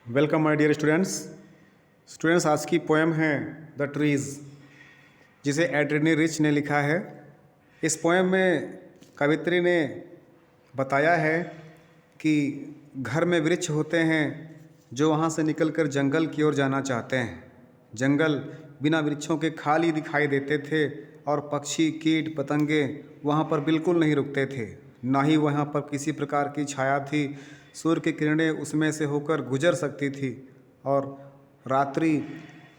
Welcome my dear students आज की poem है द ट्रीज़, जिसे एड्रेनी रिच ने लिखा है। इस पोएम में कवित्री ने बताया है कि घर में वृक्ष होते हैं जो वहाँ से निकलकर जंगल की ओर जाना चाहते हैं। जंगल बिना वृक्षों के खाली दिखाई देते थे और पक्षी कीट पतंगे वहाँ पर बिल्कुल नहीं रुकते थे, ना ही वहाँ पर किसी प्रकार की छाया थी। सूर्य की किरणें उसमें से होकर गुजर सकती थी और रात्रि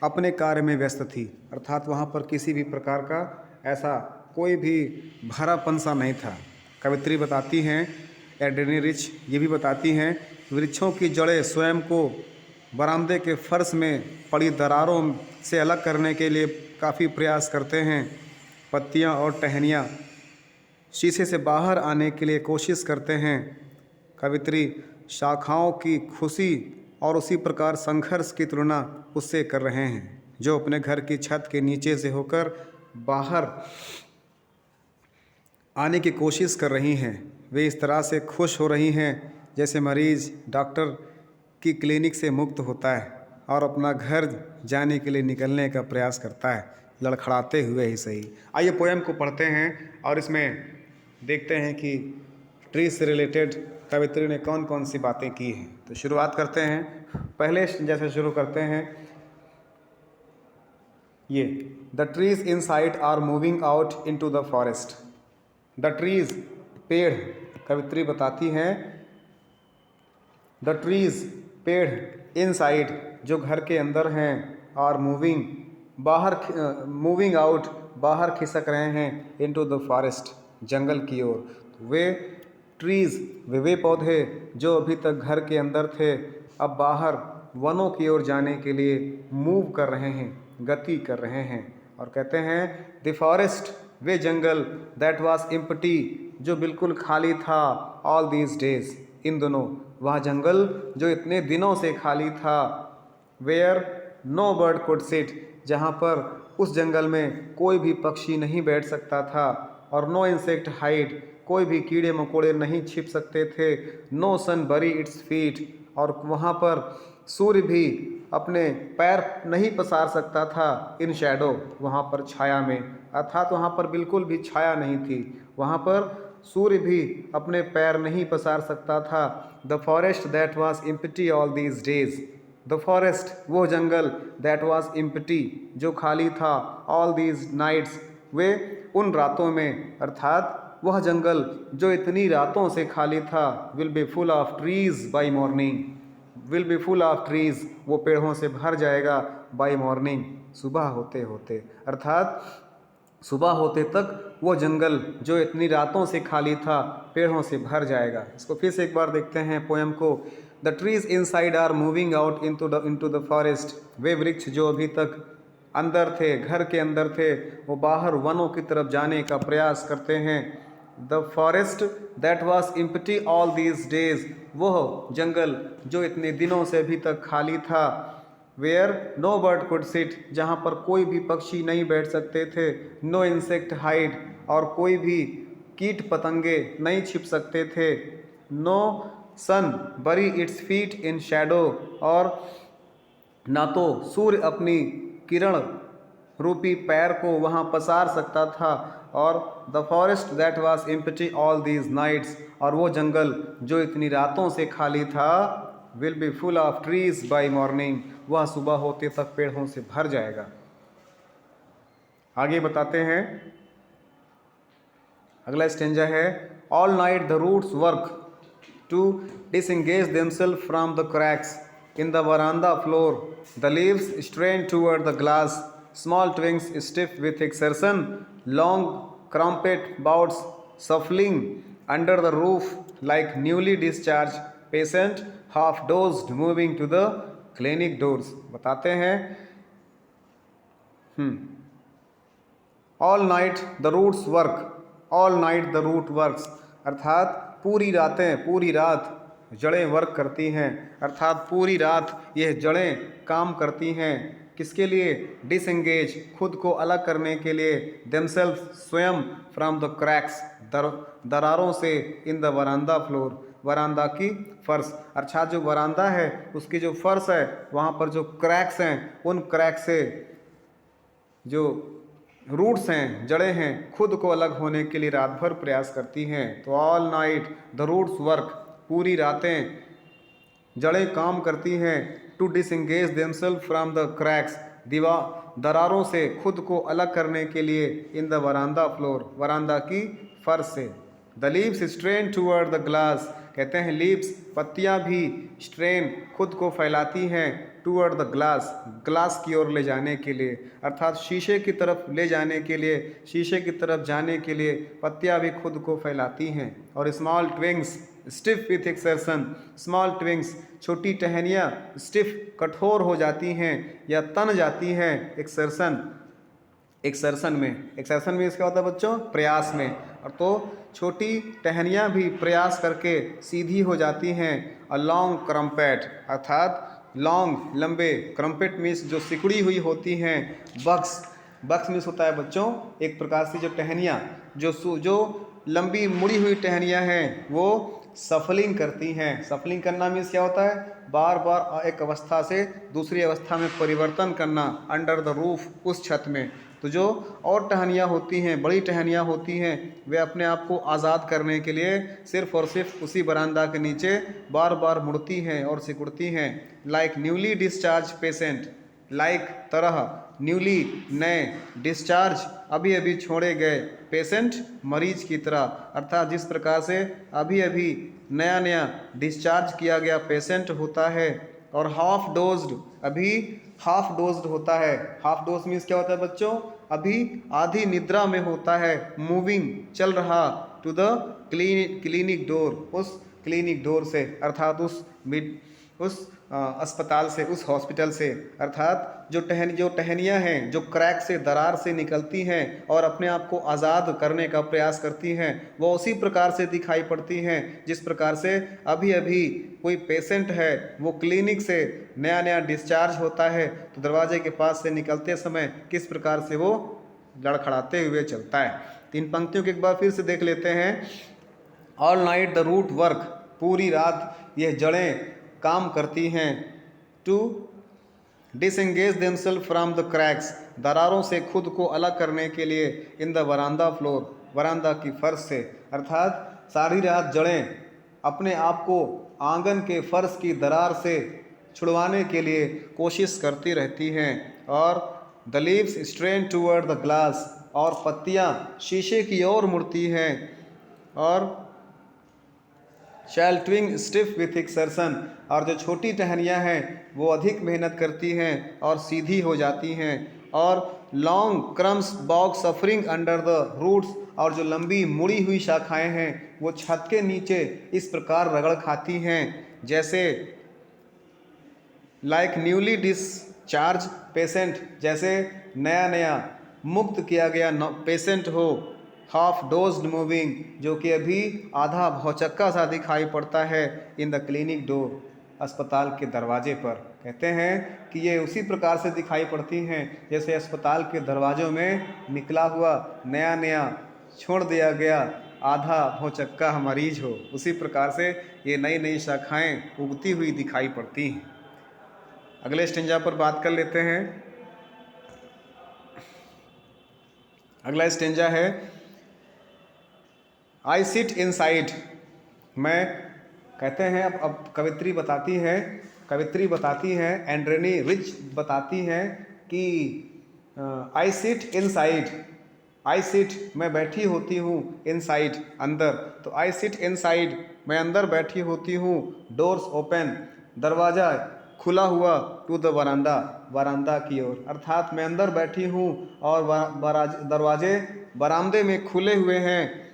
अपने कार्य में व्यस्त थी, अर्थात वहाँ पर किसी भी प्रकार का ऐसा कोई भी भरापन सा नहीं था। कवित्री बताती हैं, एड्रेनी रिच ये भी बताती हैं, वृक्षों की जड़ें स्वयं को बरामदे के फर्श में पड़ी दरारों से अलग करने के लिए काफ़ी प्रयास करते हैं। पत्तियाँ और टहनियाँ शीशे से बाहर आने के लिए कोशिश करते हैं। कवित्री शाखाओं की खुशी और उसी प्रकार संघर्ष की तुलना उससे कर रहे हैं जो अपने घर की छत के नीचे से होकर बाहर आने की कोशिश कर रही हैं। वे इस तरह से खुश हो रही हैं जैसे मरीज डॉक्टर की क्लिनिक से मुक्त होता है और अपना घर जाने के लिए निकलने का प्रयास करता है, लड़खड़ाते हुए ही सही। आइए पोएम को पढ़ते हैं और इसमें देखते हैं कि ट्री से रिलेटेड कवित्री ने कौन कौन सी बातें की हैं। तो शुरुआत करते हैं, पहले जैसे शुरू करते हैं। ये the trees inside are moving out into the forest. The trees पेड़, कवित्री बताती हैं, द ट्रीज पेड़ इन साइड जो घर के अंदर हैं, आर मूविंग मूविंग आउट बाहर खिसक रहे हैं, इनटू द फॉरेस्ट जंगल की ओर। वे ट्रीज़ वे पौधे जो अभी तक घर के अंदर थे अब बाहर वनों की ओर जाने के लिए मूव कर रहे हैं, गति कर रहे हैं। और कहते हैं the forest way jungle that was empty जो बिल्कुल खाली था, ऑल दीज डेज इन दोनों, वह जंगल जो इतने दिनों से खाली था, where no bird could sit जहाँ पर उस जंगल में कोई भी पक्षी नहीं बैठ सकता था, और नो इंसेक्ट हाइड कोई भी कीड़े मकोड़े नहीं छिप सकते थे, नो सन बरी इट्स फीट और वहाँ पर सूर्य भी अपने पैर नहीं पसार सकता था, इन शैडो वहाँ पर छाया में, अर्थात वहाँ पर बिल्कुल भी छाया नहीं थी, वहाँ पर सूर्य भी अपने पैर नहीं पसार सकता था। The forest that was empty all these days, the forest वो जंगल दैट वाज एम्प्टी जो खाली था, ऑल दीज नाइट्स वे उन रातों में, अर्थात वह जंगल जो इतनी रातों से खाली था, will be full of trees by morning, will be full of trees वो पेड़ों से भर जाएगा, बाई मॉर्निंग सुबह होते होते, अर्थात सुबह होते तक वो जंगल जो इतनी रातों से खाली था पेड़ों से भर जाएगा। इसको फिर से एक बार देखते हैं पोएम को। The trees inside are moving out into the forest वे वृक्ष जो अभी तक अंदर थे, घर के अंदर थे, वो बाहर वनों की तरफ जाने का प्रयास करते हैं। The forest that was empty all these days वह जंगल जो इतने दिनों से अभी तक खाली था, where no bird could sit जहाँ पर कोई भी पक्षी नहीं बैठ सकते थे, नो इंसेक्ट हाइड और कोई भी कीट पतंगे नहीं छिप सकते थे, नो सन बरी इट्स फीट इन शैडो और ना तो सूर्य अपनी किरण रूपी पैर को वहाँ पसार सकता था, और the forest that was empty all these nights और वो जंगल जो इतनी रातों से खाली था, will be full of trees by morning वह सुबह होते तक पेड़ों से भर जाएगा। आगे बताते हैं, अगला स्टेंजा है, all night the roots work to disengage themselves from the cracks in the veranda floor, the leaves strain toward the glass, small twigs stiff with exertion, long crumpet boughs shuffling under the roof like newly discharged patient, half dozed moving to the clinic doors। बताते हैं, all night the roots work, all night the root works अर्थात पूरी रातें, पूरी रात जड़ें work करती हैं, अर्थात पूरी रात यह जड़ें काम करती हैं, किसके लिए, डिसएंगेज खुद को अलग करने के लिए, देमसेल्फ स्वयं, फ्रॉम द क्रैक्स दरारों से, इन द वरांदा फ्लोर वरांदा की फर्श। अर्थात जो वरांदा है उसकी जो फर्श है वहाँ पर जो क्रैक्स हैं, उन क्रैक से जो रूट्स हैं, जड़ें हैं, खुद को अलग होने के लिए रात भर प्रयास करती हैं। तो all night the roots work, पूरी रातें जड़ें काम करती हैं। To disengage themselves from the cracks, दरारों से खुद को अलग करने के लिए। इन द वरांदा फ्लोर, वरांदा की फर्श से। The leaves strain toward the glass, कहते हैं लीव्स, पत्तियां भी स्ट्रेन, खुद को फैलाती हैं, टूवर्ड द ग्लास, ग्लास की ओर ले जाने के लिए, अर्थात शीशे की तरफ ले जाने के लिए, शीशे की तरफ जाने के लिए पत्तियां भी खुद को फैलाती हैं। और small twigs stiff with exertion, small twigs, छोटी टहनियाँ, स्टिफ, कठोर हो जाती हैं या तन जाती हैं। एक्सर्शन में इसका होता है बच्चों प्रयास में। और तो छोटी टहनियाँ भी प्रयास करके सीधी हो जाती हैं। अ लॉन्ग क्रम्पेट, अर्थात लॉन्ग, लंबे, क्रम्पेट मीन्स जो सिकुड़ी हुई होती हैं। बक्स मीन्स होता है बच्चों एक प्रकार से जो टहनियाँ, जो लंबी मुड़ी हुई टहनियाँ हैं वो सफलिंग करती हैं। सफलिंग करना मीन्स क्या होता है, बार बार एक अवस्था से दूसरी अवस्था में परिवर्तन करना। अंडर द रूफ, उस छत में। तो जो और टहनियाँ होती हैं, बड़ी टहनियाँ होती हैं, वे अपने आप को आज़ाद करने के लिए सिर्फ और सिर्फ उसी बरामदा के नीचे बार बार मुड़ती हैं और सिकुड़ती हैं। Like newly discharge patient, like तरह, न्यूली नए, डिस्चार्ज अभी अभी छोड़े गए, पेशेंट मरीज की तरह, अर्थात जिस प्रकार से अभी अभी नया नया डिस्चार्ज किया गया पेशेंट होता है। और हाफ डोज्ड, अभी हाफ डोज्ड होता है। हाफ डोज मीन्स क्या होता है बच्चों, अभी आधी निद्रा में होता है। मूविंग, चल रहा, टू द क्लिनिक डोर, उस क्लिनिक डोर से, अर्थात उस अस्पताल से, उस हॉस्पिटल से। अर्थात जो टहनियाँ हैं, जो क्रैक से, दरार से निकलती हैं और अपने आप को आज़ाद करने का प्रयास करती हैं, वो उसी प्रकार से दिखाई पड़ती हैं जिस प्रकार से अभी अभी कोई पेशेंट है, वो क्लिनिक से नया नया डिस्चार्ज होता है तो दरवाजे के पास से निकलते समय किस प्रकार से वो लड़खड़ाते हुए चलता है। तीन पंक्तियों को एक बार फिर से देख लेते हैं। All night the root work, पूरी रात यह जड़ें काम करती हैं। To disengage themselves from the cracks, दरारों से खुद को अलग करने के लिए। इन द वरांदा फ्लोर, वरांदा की फर्श से, अर्थात सारी रात जड़ें अपने आप को आंगन के फर्श की दरार से छुड़वाने के लिए कोशिश करती रहती हैं। और the leaves strain toward the glass, और पत्तियां शीशे की ओर मुड़ती हैं। और शैल ट्विंग स्टिफ विथ एक्सर्शन, और जो छोटी टहनियाँ हैं वो अधिक मेहनत करती हैं और सीधी हो जाती हैं। और long crumbs bog suffering under the roots, और जो लंबी मुड़ी हुई शाखाएं हैं वो छत के नीचे इस प्रकार रगड़ खाती हैं जैसे लाइक न्यूली डिस्चार्ज पेशेंट, जैसे नया नया मुक्त किया गया पेशेंट हो। हाफ डोज्ड मूविंग, जो कि अभी आधा भौचक्का सा दिखाई पड़ता है। इन द क्लिनिक डोर, अस्पताल के दरवाजे पर। कहते हैं कि ये उसी प्रकार से दिखाई पड़ती हैं जैसे अस्पताल के दरवाज़ों में निकला हुआ नया नया छोड़ दिया गया आधा भौचक्का मरीज हो, उसी प्रकार से ये नई नई शाखाएं उगती हुई दिखाई पड़ती हैं। अगले स्टेंजा पर बात कर लेते हैं। अगला स्टेंजा है आई सिट इनसाइड। मैं, कहते हैं अब कवित्री बताती है एंड्रेनी रिच बताती हैं कि I sit inside, I sit मैं बैठी होती हूँ, इनसाइड अंदर, तो आई सिट इनसाइड मैं अंदर बैठी होती हूँ। डोर्स ओपन, दरवाज़ा खुला हुआ, टू द वरांदा, वरांदा की ओर, अर्थात मैं अंदर बैठी हूँ और दरवाजे बरामदे में खुले हुए हैं।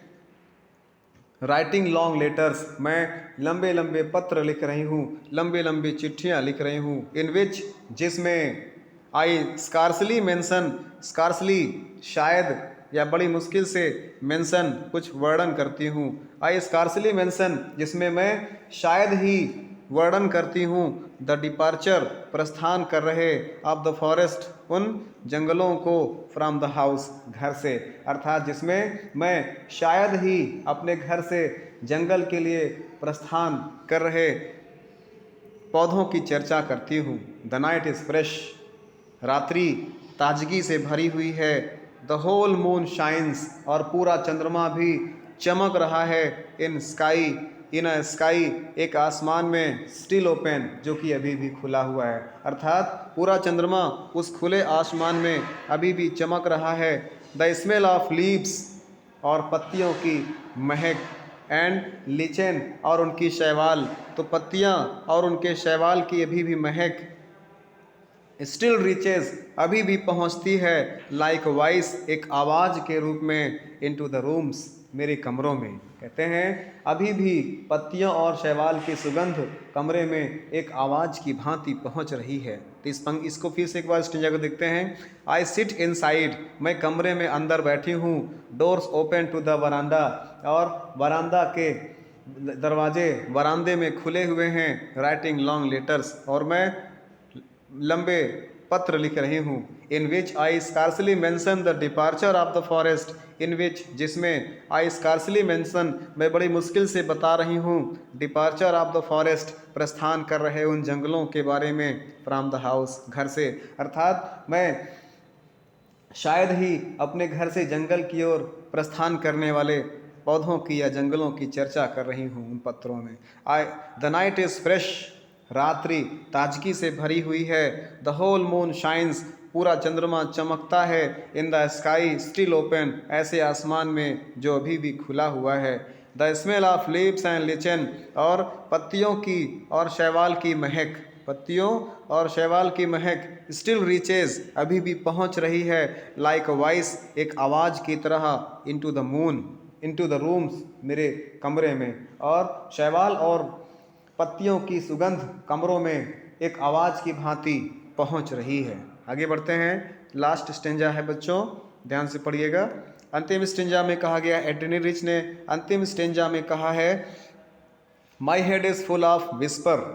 राइटिंग लॉन्ग लेटर्स, मैं लंबे लंबे पत्र लिख रही हूँ, लंबे लंबी चिट्ठियाँ लिख रही हूँ। इन विच, जिसमें आई स्कार्सली मेंशन, स्कार्सली शायद या बड़ी मुश्किल से, मेंशन कुछ वर्णन करती हूँ। आई स्कार्सली मेंशन, जिसमें मैं शायद ही वर्णन करती हूँ। द डिपार्चर, प्रस्थान कर रहे, ऑफ द फॉरेस्ट, उन जंगलों को, फ्रॉम द हाउस, घर से, अर्थात जिसमें मैं शायद ही अपने घर से जंगल के लिए प्रस्थान कर रहे पौधों की चर्चा करती हूँ। द नाइट इज़ फ्रेश, रात्रि ताजगी से भरी हुई है। द होल मून शाइन्स, और पूरा चंद्रमा भी चमक रहा है। इन स्काई, इन अ स्काई, एक आसमान में, स्टिल ओपन, जो कि अभी भी खुला हुआ है। अर्थात पूरा चंद्रमा उस खुले आसमान में अभी भी चमक रहा है। द स्मेल ऑफ लीव्स, और पत्तियों की महक, एंड लिचेन, और उनकी शैवाल, तो पत्तियां और उनके शैवाल की अभी भी महक स्टिल रीचेज, अभी भी पहुंचती है। लाइक वॉइस, एक आवाज़ के रूप में, इनटू द रूम्स, मेरे कमरों में। कहते हैं अभी भी पत्तियों और शैवाल की सुगंध कमरे में एक आवाज़ की भांति पहुंच रही है। तो इसको फिर से एक बार स्टेंजा को देखते हैं। आई सिट इनसाइड, मैं कमरे में अंदर बैठी हूँ। Doors open to the veranda, और वरांडा के दरवाजे वरांदे में खुले हुए हैं। राइटिंग लॉन्ग लेटर्स, और मैं लंबे पत्र लिख रही हूँ। In which I scarcely mention the departure of the forest, in which, जिसमें, आई स्कार्सली मेंशन, मैं बड़ी मुश्किल से बता रही हूँ, डिपार्चर ऑफ द फॉरेस्ट, प्रस्थान कर रहे उन जंगलों के बारे में, फ्रॉम द हाउस, घर से। अर्थात मैं शायद ही अपने घर से जंगल की ओर प्रस्थान करने वाले पौधों की या जंगलों की चर्चा कर रही हूँ उन पत्रों में। I the night is fresh, रात्रि ताजगी से भरी हुई है। द होल मून शाइन्स, पूरा चंद्रमा चमकता है। In the sky still open, ऐसे आसमान में जो अभी भी खुला हुआ है। The smell of leaves and lichen, और पत्तियों की और शैवाल की महक, पत्तियों और शैवाल की महक स्टिल रीचेज, अभी भी पहुंच रही है। लाइक वॉइस, एक आवाज़ की तरह, into the moon, into the rooms, मेरे कमरे में। और शैवाल और पत्तियों की सुगंध कमरों में एक आवाज़ की भांति पहुंच रही है। आगे बढ़ते हैं। लास्ट स्टेंजा है बच्चों, ध्यान से पढ़िएगा। अंतिम स्टेंजा में कहा गया, एंटनी रिच ने अंतिम स्टेंजा में कहा है, my head is full of whisper.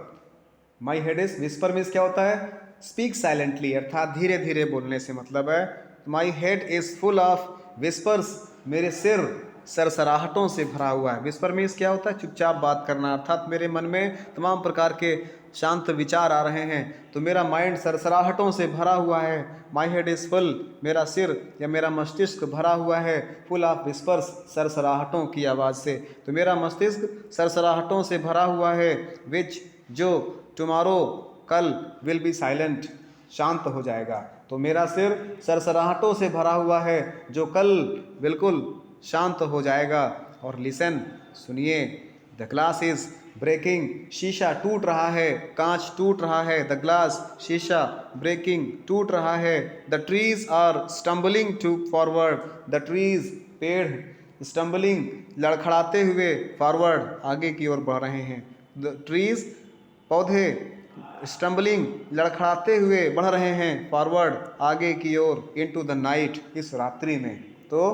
My head is, whisper means क्या होता है? स्पीक साइलेंटली, अर्थात धीरे धीरे बोलने से मतलब है। My head is full of whispers, मेरे सिर सरसराहटों से भरा हुआ है। विस्पर मीन्स क्या होता है? चुपचाप बात करना, अर्थात मेरे मन में तमाम प्रकार के शांत विचार आ रहे हैं, तो मेरा माइंड सरसराहटों से भरा हुआ है। माई हेड इज़ फुल, मेरा सिर या मेरा मस्तिष्क भरा हुआ है, फुल ऑफ विस्पर्स, सरसराहटों की आवाज़ से। तो मेरा मस्तिष्क सरसराहटों से भरा हुआ है। विच, जो, टुमारो, कल, विल बी साइलेंट, शांत हो जाएगा। तो मेरा सिर सरसराहटों से भरा हुआ है, जो कल बिल्कुल शांत हो जाएगा। और लिसन, सुनिए, द ग्लास इज ब्रेकिंग, शीशा टूट रहा है, कांच टूट रहा है। द ग्लास, शीशा, ब्रेकिंग, टूट रहा है। The trees are stumbling to forward, the trees, पेड़, स्टम्बलिंग, लड़खड़ाते हुए, फॉरवर्ड, आगे की ओर बढ़ रहे हैं। द ट्रीज, पौधे, स्टम्बलिंग, लड़खड़ाते हुए बढ़ रहे हैं, फॉरवर्ड, आगे की ओर, इनटू द नाइट, इस रात्रि में। तो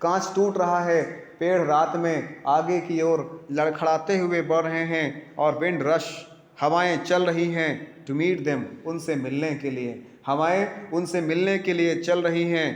कांच टूट रहा है, पेड़ रात में आगे की ओर लड़खड़ाते हुए बढ़ रहे हैं। और विंड रश, हवाएं चल रही हैं, टू मीट देम, उनसे मिलने के लिए, हवाएं उनसे मिलने के लिए चल रही हैं।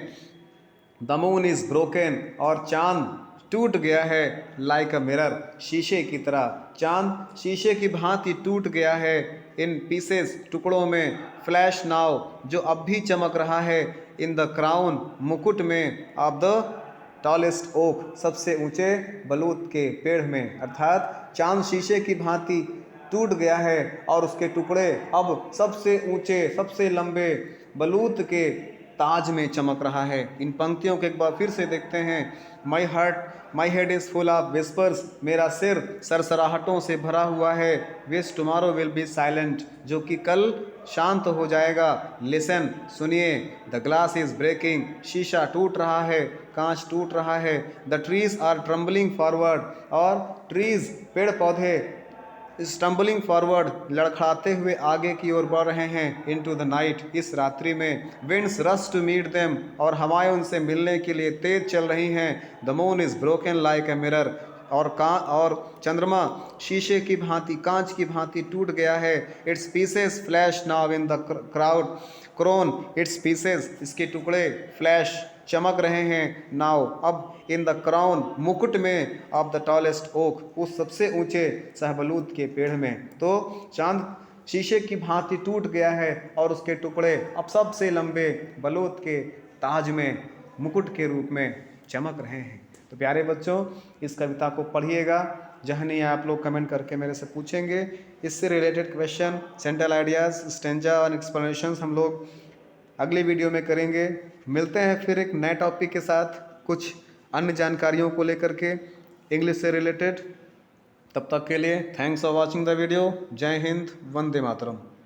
द मून इज़ ब्रोकन, और चांद टूट गया है। लाइक अ मिरर, शीशे की तरह, चांद शीशे की भांति टूट गया है। इन पीसेस, टुकड़ों में। फ्लैश नाव, जो अब भी चमक रहा है। इन द क्राउन, मुकुट में। ऑफ द टॉलेस्ट ओक, सबसे ऊंचे बलूत के पेड़ में। अर्थात चांद शीशे की भांति टूट गया है और उसके टुकड़े अब सबसे ऊंचे, सबसे लंबे बलूत के ताज में चमक रहा है। इन पंक्तियों को एक बार फिर से देखते हैं। My head is full of whispers, मेरा सिर सरसराहटों से भरा हुआ है। Wish tomorrow will be silent, जो कि कल शांत हो जाएगा। लिसन, सुनिए, द ग्लास इज़ ब्रेकिंग, शीशा टूट रहा है, कांच टूट रहा है। The trees are tumbling forward, और ट्रीज, पेड़ पौधे, स्टम्बलिंग फॉरवर्ड, लड़खड़ाते हुए आगे की ओर बढ़ रहे हैं। इनटू द नाइट, इस रात्रि में। Winds rush to meet them, और हवाएं उनसे मिलने के लिए तेज चल रही हैं। The moon is broken like a mirror, और चंद्रमा शीशे की भांति, कांच की भांति टूट गया है। Its pieces flash now in the crowd crown, its pieces, इसके टुकड़े, फ्लैश, चमक रहे हैं नाव अब इन द क्राउन मुकुट में ऑफ द टॉलेस्ट ओक उस सबसे ऊंचे सहबलूत के पेड़ में। तो चांद शीशे की भांति टूट गया है और उसके टुकड़े अब सबसे लंबे बलूत के ताज में मुकुट के रूप में चमक रहे हैं। तो प्यारे बच्चों, इस कविता को पढ़िएगा। जहाँ नहीं आप लोग कमेंट करके मेरे से पूछेंगे। इससे related question, central ideas, stanza और एक्सप्लेनेशंस हम लोग अगली वीडियो में करेंगे। मिलते हैं फिर एक नए टॉपिक के साथ कुछ अन्य जानकारियों को लेकर के इंग्लिश से रिलेटेड। तब तक के लिए thanks for watching the video. जय हिंद, वंदे मातरम।